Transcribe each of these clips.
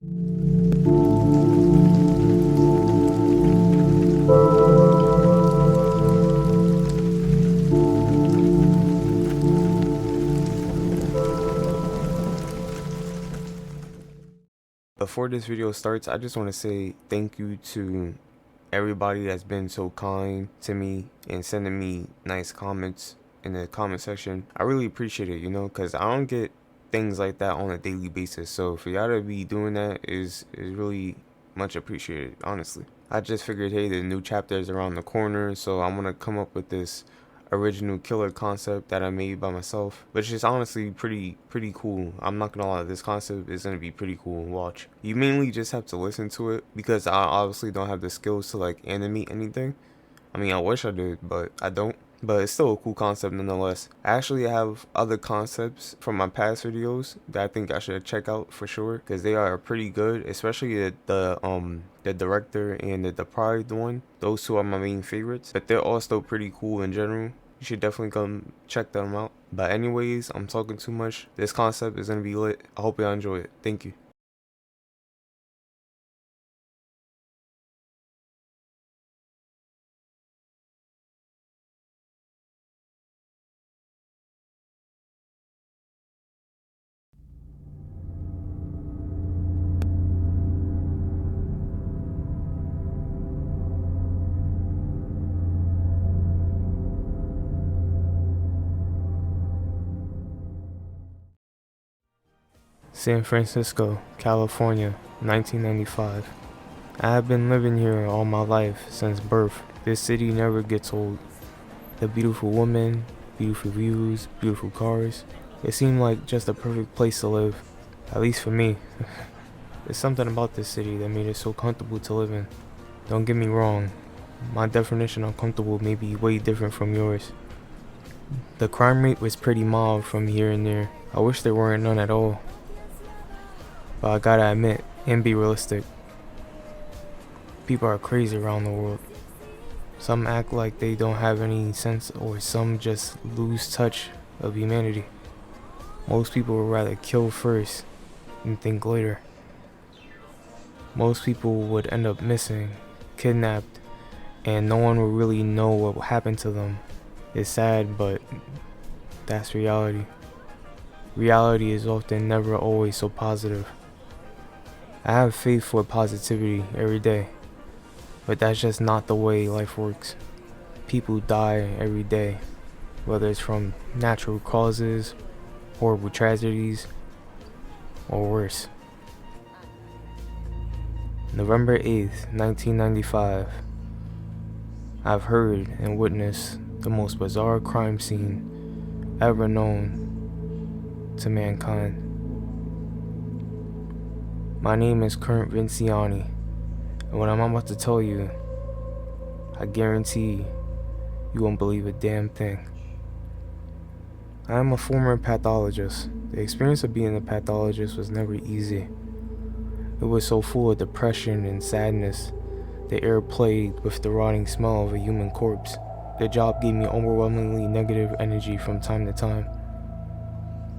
Before this video starts, I just want to say thank you to everybody that's been so kind to me and sending me nice comments in the comment section. I really appreciate it, because I don't get things like that on a daily basis. So for y'all to be doing that is really much appreciated, honestly. I just figured, hey, the new chapter is around the corner, so I'm gonna come up with this original killer concept that I made by myself, which is honestly pretty cool. I'm not gonna lie, this concept is gonna be pretty cool to watch. You mainly just have to listen to it because I obviously don't have the skills to like animate anything. I mean, I wish I did, but I don't. But it's still a cool concept nonetheless. I actually have other concepts from my past videos that I think I should check out for sure, because they are pretty good, especially the director and the pride one. Those two are my main favorites, but they're all still pretty cool in general. You should definitely come check them out. But anyways, I'm talking too much. This concept is gonna be lit. I hope y'all enjoy it. Thank you. San Francisco, California, 1995. I have been living here all my life since birth. This city never gets old. The beautiful women, beautiful views, beautiful cars. It seemed like just a perfect place to live, at least for me. There's something about this city that made it so comfortable to live in. Don't get me wrong, my definition of comfortable may be way different from yours. The crime rate was pretty mild from here and there. I wish there weren't none at all. But I gotta admit, and be realistic, people are crazy around the world. Some act like they don't have any sense, or some just lose touch of humanity. Most people would rather kill first and think later. Most people would end up missing, kidnapped, and no one will really know what happened to them. It's sad, but that's reality. Reality is often never always so positive. I have faith for positivity every day, but that's just not the way life works. People die every day, whether it's from natural causes, horrible tragedies, or worse. November 8th, 1995. I've heard and witnessed the most bizarre crime scene ever known to mankind. My name is Current Vinciani, and what I'm about to tell you, I guarantee you won't believe a damn thing. I am a former pathologist. The experience of being a pathologist was never easy. It was so full of depression and sadness. The air plagued with the rotting smell of a human corpse. The job gave me overwhelmingly negative energy from time to time.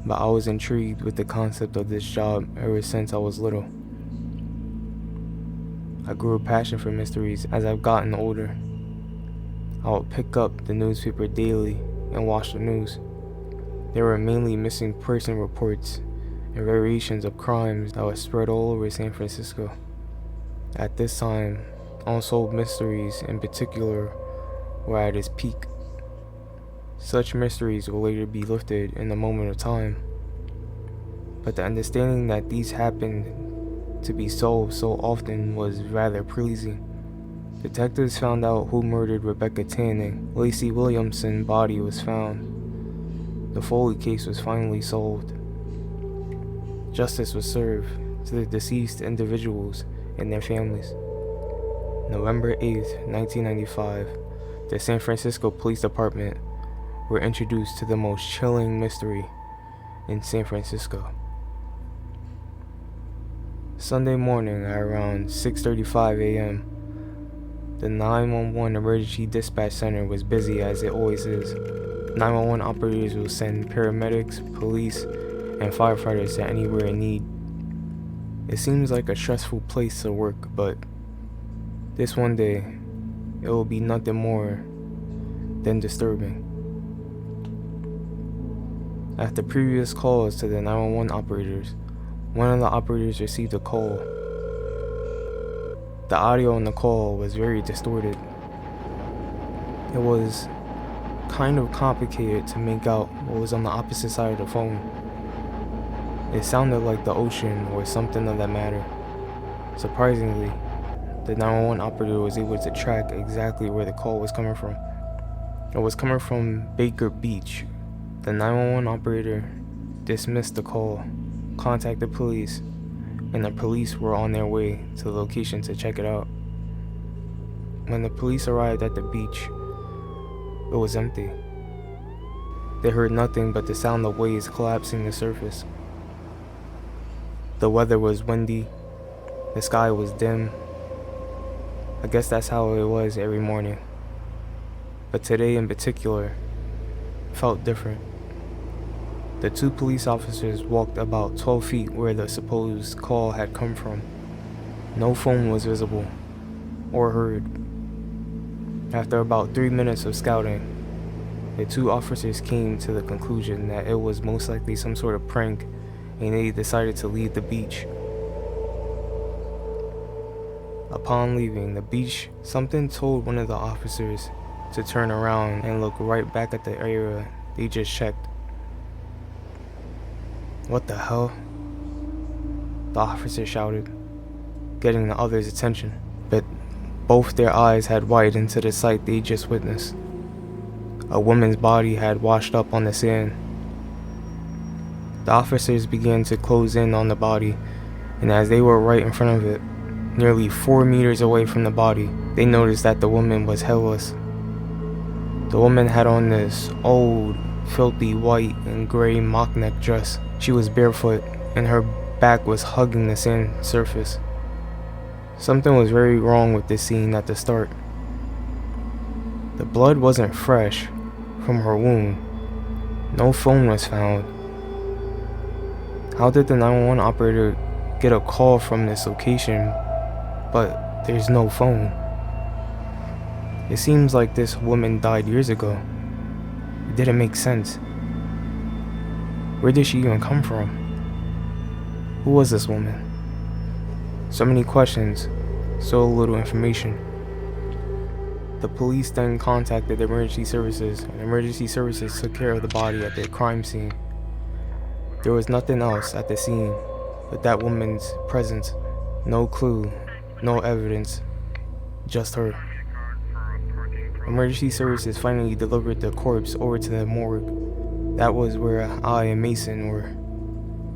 But I was intrigued with the concept of this job ever since I was little. I grew a passion for mysteries as I've gotten older. I would pick up the newspaper daily and watch the news. There were mainly missing person reports and variations of crimes that were spread all over San Francisco. At this time, unsolved mysteries in particular were at its peak. Such mysteries will later be lifted in a moment of time, but the understanding that these happened to be solved so often was rather pleasing. Detectives found out who murdered Rebecca Tanning. Lacey Williamson's body was found. The Foley case was finally solved. Justice was served to the deceased individuals and their families. November 8th, 1995, the San Francisco Police Department were introduced to the most chilling mystery in San Francisco. Sunday morning at around 6:35 a.m., the 911 emergency dispatch center was busy as it always is. 911 operators will send paramedics, police, and firefighters to anywhere in need. It seems like a stressful place to work, but this one day, it will be nothing more than disturbing. After previous calls to the 911 operators, one of the operators received a call. The audio on the call was very distorted. It was kind of complicated to make out what was on the opposite side of the phone. It sounded like the ocean or something of that matter. Surprisingly, the 911 operator was able to track exactly where the call was coming from. It was coming from Baker Beach. The 911 operator dismissed the call, contacted police, and the police were on their way to the location to check it out. When the police arrived at the beach, it was empty. They heard nothing but the sound of waves collapsing the surface. The weather was windy, the sky was dim. I guess that's how it was every morning. But today in particular felt different. The two police officers walked about 12 feet where the supposed call had come from. No phone was visible or heard. After about 3 minutes of scouting, the two officers came to the conclusion that it was most likely some sort of prank, and they decided to leave the beach. Upon leaving the beach, something told one of the officers to turn around and look right back at the area they just checked. "What the hell?" the officer shouted, getting the others' attention. But both their eyes had widened to the sight they just witnessed. A woman's body had washed up on the sand. The officers began to close in on the body, and as they were right in front of it, nearly 4 meters away from the body, they noticed that the woman was headless. The woman had on this old, filthy white and gray mock neck dress. She was barefoot, and her back was hugging the sand surface. Something was very wrong with this scene at the start. The blood wasn't fresh from her wound. No phone was found. How did the 911 operator get a call from this location, but there's no phone? It seems like this woman died years ago. It didn't make sense. Where did she even come from? Who was this woman? So many questions, so little information. The police then contacted the emergency services, and emergency services took care of the body at the crime scene. There was nothing else at the scene but that woman's presence. No clue, no evidence, just her. Emergency services finally delivered the corpse over to the morgue. That was where I and Mason were.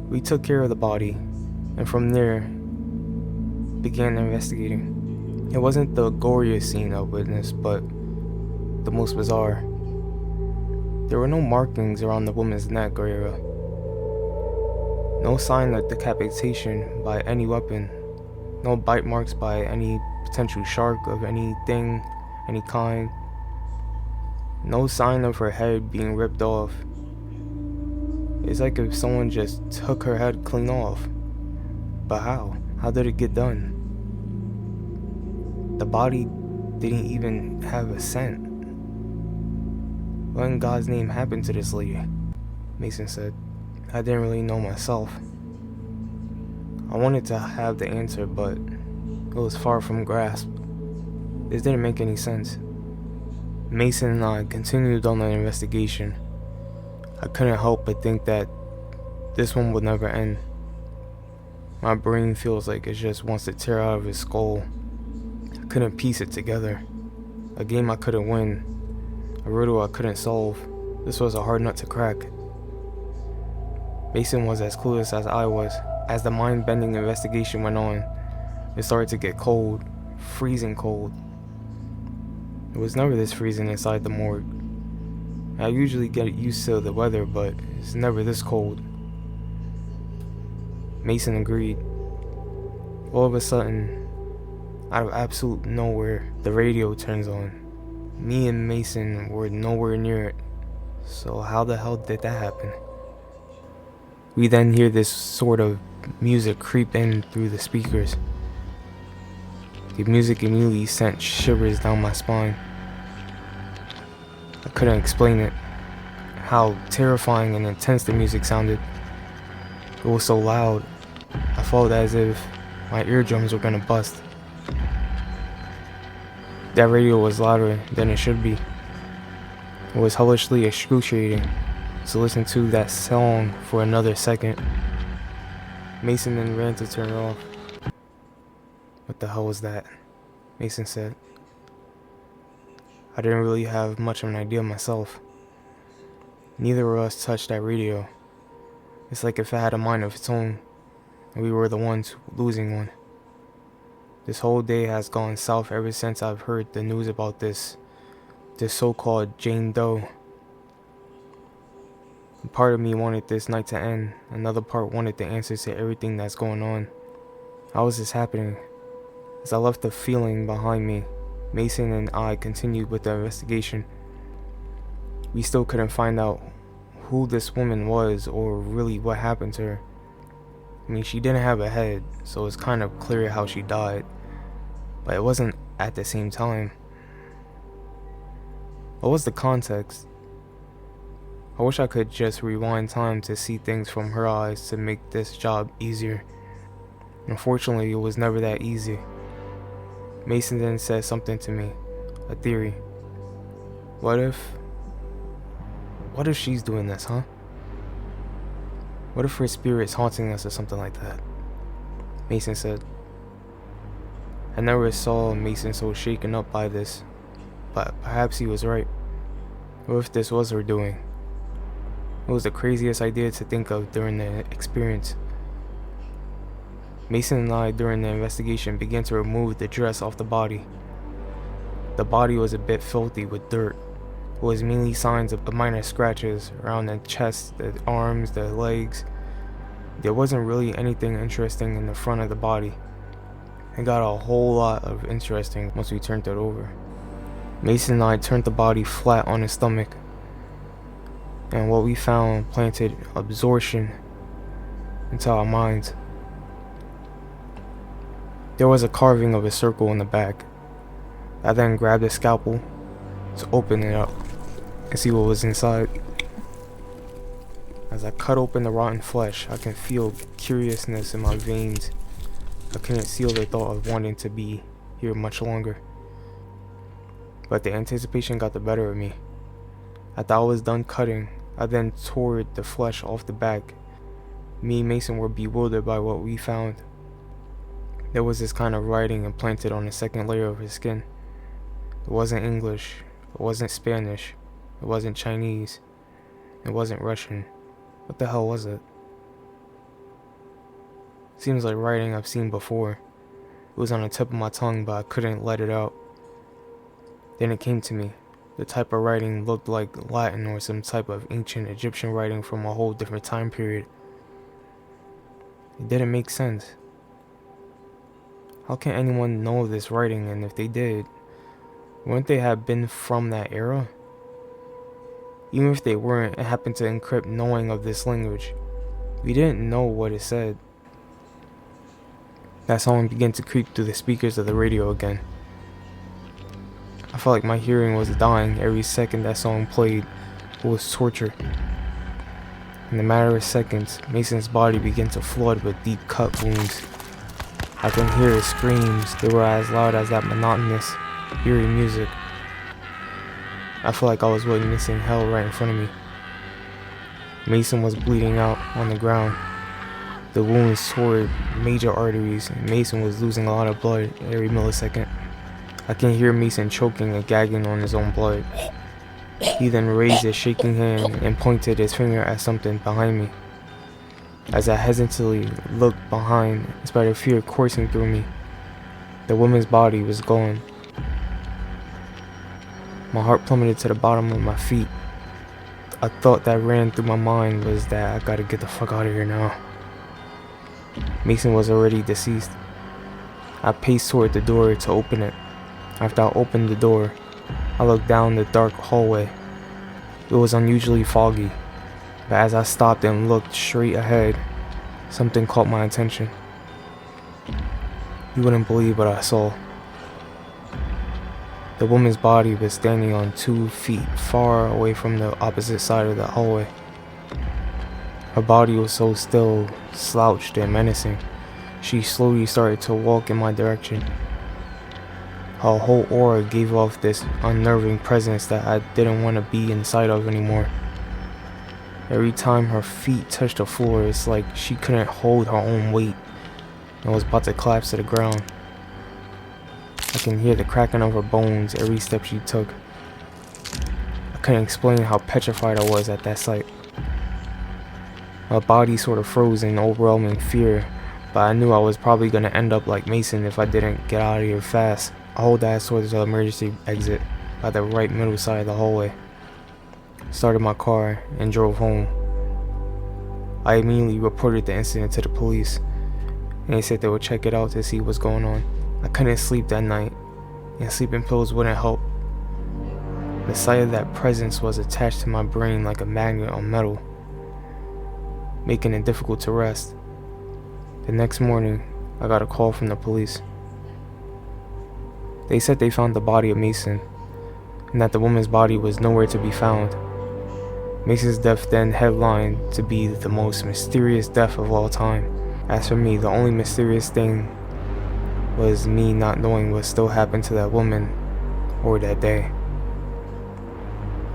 We took care of the body, and from there, began investigating. It wasn't the goriest scene I witnessed, but the most bizarre. There were no markings around the woman's neck or area. No sign of decapitation by any weapon. No bite marks by any potential shark of anything, any kind. No sign of her head being ripped off. It's like if someone just took her head clean off. But how? How did it get done? The body didn't even have a scent. What in God's name happened to this lady? Mason said. I didn't really know myself. I wanted to have the answer, but it was far from grasp. This didn't make any sense. Mason and I continued on the investigation. I couldn't help but think that this one would never end. My brain feels like it just wants to tear out of his skull. I couldn't piece it together. A game I couldn't win. A riddle I couldn't solve. This was a hard nut to crack. Mason was as clueless as I was. As the mind-bending investigation went on, it started to get cold, freezing cold. It was never this freezing inside the morgue. I usually get used to the weather, but it's never this cold. Mason agreed. All of a sudden, out of absolute nowhere, the radio turns on. Me and Mason were nowhere near it. So how the hell did that happen? We then hear this sort of music creep in through the speakers. The music immediately sent shivers down my spine. I couldn't explain it, how terrifying and intense the music sounded. It was so loud, I felt as if my eardrums were gonna bust. That radio was louder than it should be. It was hellishly excruciating to listen to that song for another second. Mason then ran to turn it off. "What the hell was that?" Mason said. I didn't really have much of an idea myself. Neither of us touched that radio. It's like if it had a mind of its own, and we were the ones losing one. This whole day has gone south ever since I've heard the news about this so-called Jane Doe. A part of me wanted this night to end. Another part wanted the answers to everything that's going on. How is this happening? As I left the feeling behind me, Mason and I continued with the investigation. We still couldn't find out who this woman was or really what happened to her. I mean, she didn't have a head, so it's kind of clear how she died, but it wasn't at the same time. What was the context? I wish I could just rewind time to see things from her eyes to make this job easier. Unfortunately, it was never that easy. Mason then said something to me, a theory. What if she's doing this, huh? What if her spirit's haunting us or something like that? Mason said. I never saw Mason so shaken up by this, but perhaps he was right. What if this was her doing? It was the craziest idea to think of during the experience. Mason and I, during the investigation, began to remove the dress off the body. The body was a bit filthy with dirt. It was mainly signs of minor scratches around the chest, the arms, the legs. There wasn't really anything interesting in the front of the body. It got a whole lot of interesting once we turned it over. Mason and I turned the body flat on his stomach, and what we found planted absorption into our minds. There was a carving of a circle in the back. I then grabbed a scalpel to open it up and see what was inside. As I cut open the rotten flesh, I can feel curiousness in my veins. I couldn't seal the thought of wanting to be here much longer. But the anticipation got the better of me. After I was done cutting, I then tore the flesh off the back. Me and Mason were bewildered by what we found. There was this kind of writing implanted on the second layer of his skin. It wasn't English, it wasn't Spanish, it wasn't Chinese, it wasn't Russian. What the hell was it? Seems like writing I've seen before. It was on the tip of my tongue, but I couldn't let it out. Then it came to me. The type of writing looked like Latin or some type of ancient Egyptian writing from a whole different time period. It didn't make sense. How can anyone know this writing, and if they did, wouldn't they have been from that era? Even if they weren't, it happened to encrypt knowing of this language. We didn't know what it said. That song began to creep through the speakers of the radio again. I felt like my hearing was dying every second that song played. It was torture. In a matter of seconds, Mason's body began to flood with deep cut wounds. I can hear his screams. They were as loud as that monotonous, eerie music. I felt like I was witnessing hell right in front of me. Mason was bleeding out on the ground. The wounds tore major arteries, and Mason was losing a lot of blood every millisecond. I can hear Mason choking and gagging on his own blood. He then raised his shaking hand and pointed his finger at something behind me. As I hesitantly looked behind, in spite of fear coursing through me, the woman's body was gone. My heart plummeted to the bottom of my feet. A thought that ran through my mind was that I gotta get the fuck out of here now. Mason was already deceased. I paced toward the door to open it. After I opened the door, I looked down the dark hallway. It was unusually foggy, but as I stopped and looked straight ahead, something caught my attention. You wouldn't believe what I saw. The woman's body was standing on 2 feet far away from the opposite side of the hallway. Her body was so still, slouched, and menacing. She slowly started to walk in my direction. Her whole aura gave off this unnerving presence that I didn't want to be inside of anymore. Every time her feet touched the floor, it's like she couldn't hold her own weight and was about to collapse to the ground. I can hear the cracking of her bones every step she took. I couldn't explain how petrified I was at that sight. My body sort of froze in overwhelming fear, but I knew I was probably going to end up like Mason if I didn't get out of here fast. I hauled ass towards the emergency exit by the right middle side of the hallway, started my car, and drove home. I immediately reported the incident to the police, and they said they would check it out to see what's going on. I couldn't sleep that night, and sleeping pills wouldn't help. The sight of that presence was attached to my brain like a magnet on metal, making it difficult to rest. The next morning, I got a call from the police. They said they found the body of Mason, and that the woman's body was nowhere to be found. Mason's death then headlined to be the most mysterious death of all time. As for me, the only mysterious thing was me not knowing what still happened to that woman or that day.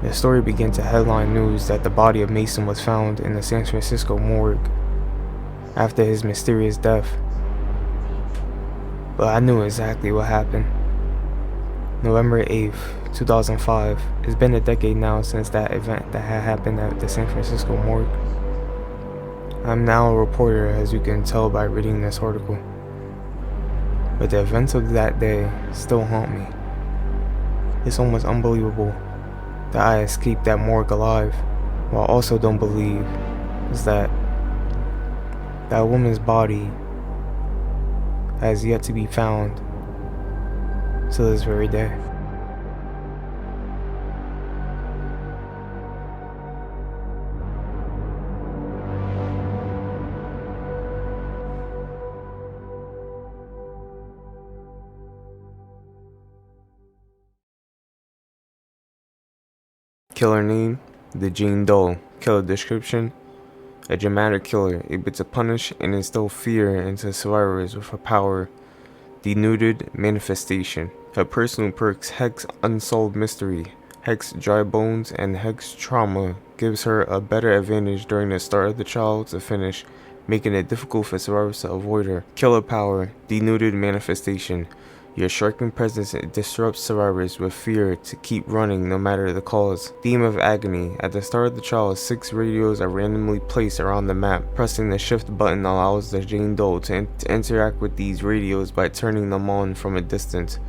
The story began to headline news that the body of Mason was found in the San Francisco morgue after his mysterious death. But I knew exactly what happened. November 8th, 2005. It's been a decade now since that event that had happened at the San Francisco morgue. I'm now a reporter, as you can tell by reading this article. But the events of that day still haunt me. It's almost unbelievable that I escaped that morgue alive. What I also don't believe is that that woman's body has yet to be found to this very day. Killer name: the Jane Doe. Killer description: a dramatic killer able to punish and instill fear into survivors with a power denuded manifestation. Her personal perks: Hex Unsolved Mystery, Hex Dry Bones, and Hex Trauma gives her a better advantage during the start of the trial to finish, making it difficult for survivors to avoid her. Killer power: denuded manifestation. Your striking presence disrupts survivors with fear to keep running no matter the cause. Theme of agony. At the start of the trial, 6 radios are randomly placed around the map. Pressing the shift button allows the Jane Doe to interact with these radios by turning them on from a distance.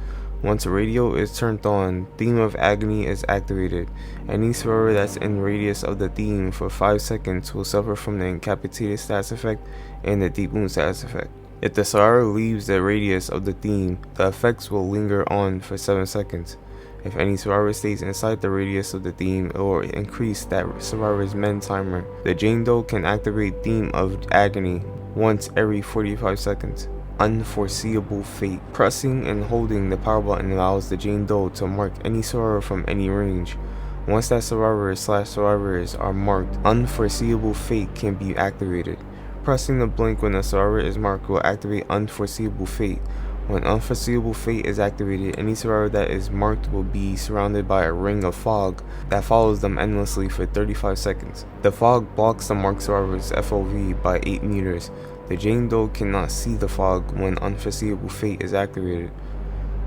Once a radio is turned on, Theme of Agony is activated. Any survivor that's in radius of the theme for 5 seconds will suffer from the incapacitated status effect and the deep wound status effect. If the survivor leaves the radius of the theme, the effects will linger on for 7 seconds. If any survivor stays inside the radius of the theme, it will increase that survivor's men timer. The Jane Doe can activate Theme of Agony once every 45 seconds. Unforeseeable Fate. Pressing and holding the power button allows the Jane Doe to mark any survivor from any range. Once that survivor/survivors are marked, Unforeseeable Fate can be activated. Pressing the blink when a survivor is marked will activate Unforeseeable Fate. When Unforeseeable Fate is activated, any survivor that is marked will be surrounded by a ring of fog that follows them endlessly for 35 seconds. The fog blocks the marked survivor's FOV by 8 meters. The Jane Doe cannot see the fog when Unforeseeable Fate is activated.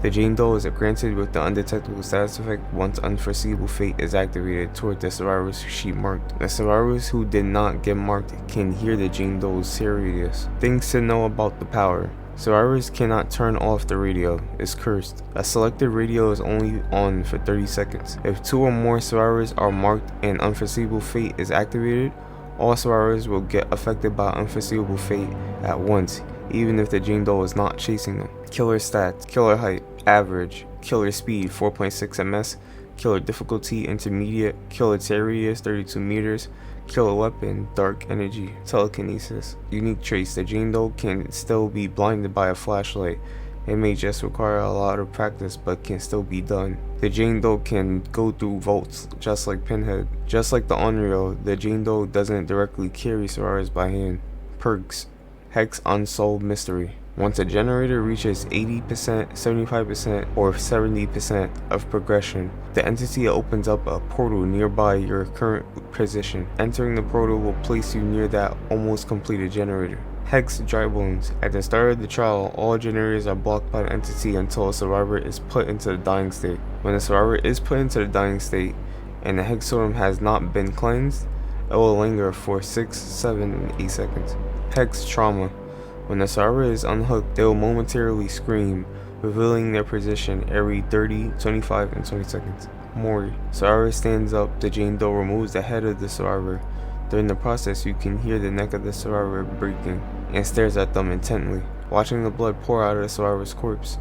The Jane Doe is granted with the undetectable status effect once Unforeseeable Fate is activated toward the survivors she marked. The survivors who did not get marked can hear the Jane Doe's radius. Things to know about the power. Survivors cannot turn off the radio. It's cursed. A selected radio is only on for 30 seconds. If 2 or more survivors are marked and Unforeseeable Fate is activated, all survivors will get affected by Unforeseeable Fate at once, even if the Jane Doe is not chasing them. Killer stats: killer height, average, killer speed 4.6 ms, killer difficulty intermediate, killer tear radius 32 meters, Killer weapon, dark energy, telekinesis. Unique traits, the Jane Doe can still be blinded by a flashlight. It may just require a lot of practice, but can still be done. The Jane Doe can go through vaults, just like Pinhead. Just like the Unreal, the Jane Doe doesn't directly carry Solaris by hand. Perks, Hex Unsolved Mystery. Once a generator reaches 80%, 75%, or 70% of progression, the entity opens up a portal nearby your current position. Entering the portal will place you near that almost completed generator. Hex Dry Bones. At the start of the trial, all generators are blocked by the entity until a survivor is put into the dying state. When the survivor is put into the dying state, and the Hex Totem has not been cleansed, it will linger for 6, 7, and 8 seconds. Hex Trauma. When the survivor is unhooked, they will momentarily scream, revealing their position every 30, 25, and 20 seconds. Mori. Survivor stands up, the Jane Doe removes the head of the survivor. During the process, you can hear the neck of the survivor breaking, and stares at them intently, watching the blood pour out of the survivor's corpse.